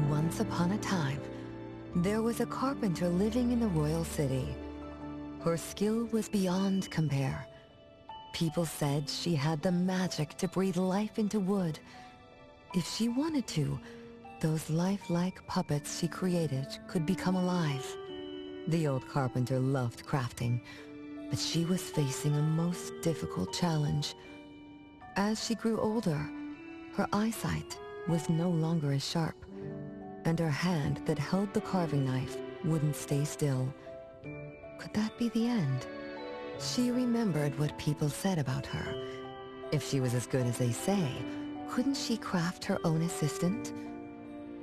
Once upon a time, there was a carpenter living in the royal city. Her skill was beyond compare. People said she had the magic to breathe life into wood. If she wanted to, those lifelike puppets she created could become alive. The old carpenter loved crafting, but she was facing a most difficult challenge. As she grew older, her eyesight was no longer as sharp, and her hand that held the carving knife wouldn't stay still. Could that be the end? She remembered what people said about her. If she was as good as they say, couldn't she craft her own assistant?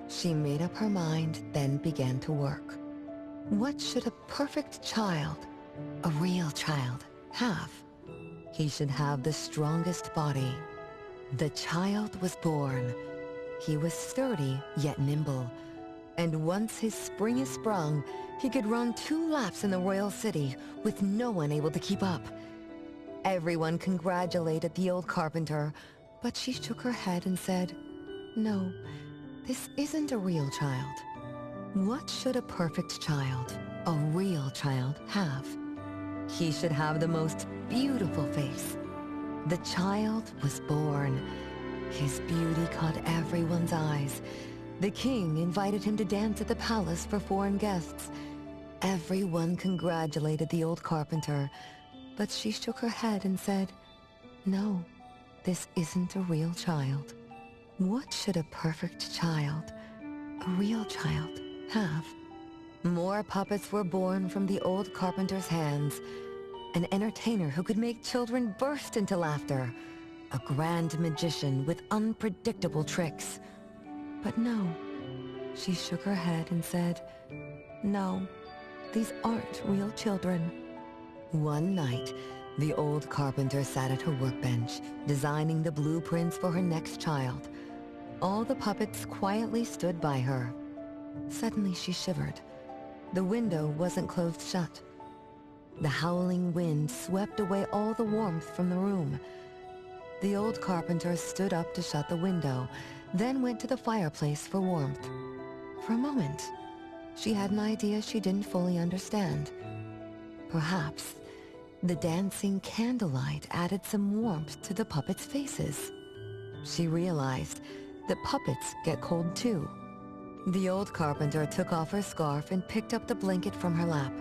She made up her mind, then began to work. What should a perfect child, a real child, have? He should have the strongest body. The child was born. He was sturdy yet nimble, and once his spring is sprung, he could run 2 laps in the royal city with no one able to keep up. Everyone congratulated the old carpenter, but she shook her head and said, "No, this isn't a real child." What should a perfect child, a real child, have? He should have the most beautiful face. The child was born. His beauty caught everyone's eyes. The king invited him to dance at the palace for foreign guests. Everyone congratulated the old carpenter, but she shook her head and said, "No, this isn't a real child." What should a perfect child, a real child, have? More puppets were born from the old carpenter's hands. An entertainer who could make children burst into laughter. A grand magician with unpredictable tricks. But no, she shook her head and said, "No, these aren't real children." One night, the old carpenter sat at her workbench, designing the blueprints for her next child. All the puppets quietly stood by her. Suddenly she shivered. The window wasn't closed shut. The howling wind swept away all the warmth from the room. The old carpenter stood up to shut the window, then went to the fireplace for warmth. For a moment, she had an idea she didn't fully understand. Perhaps the dancing candlelight added some warmth to the puppets' faces. She realized that puppets get cold too. The old carpenter took off her scarf and picked up the blanket from her lap.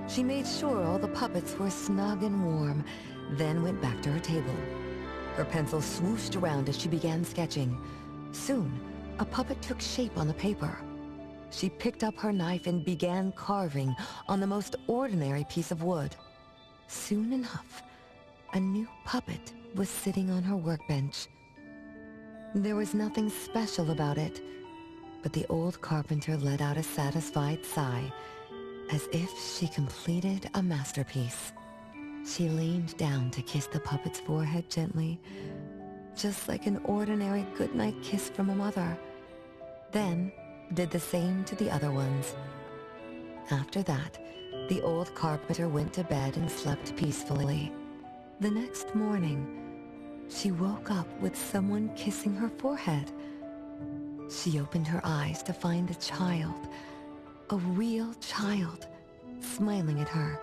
She made sure all the puppets were snug and warm, then went back to her table. Her pencil swooshed around as she began sketching. Soon, a puppet took shape on the paper. She picked up her knife and began carving on the most ordinary piece of wood. Soon enough, a new puppet was sitting on her workbench. There was nothing special about it, but the old carpenter let out a satisfied sigh, as if she completed a masterpiece. She leaned down to kiss the puppet's forehead gently, just like an ordinary goodnight kiss from a mother. Then did the same to the other ones. After that, the old carpenter went to bed and slept peacefully. The next morning, she woke up with someone kissing her forehead. She opened her eyes to find a child, a real child, smiling at her.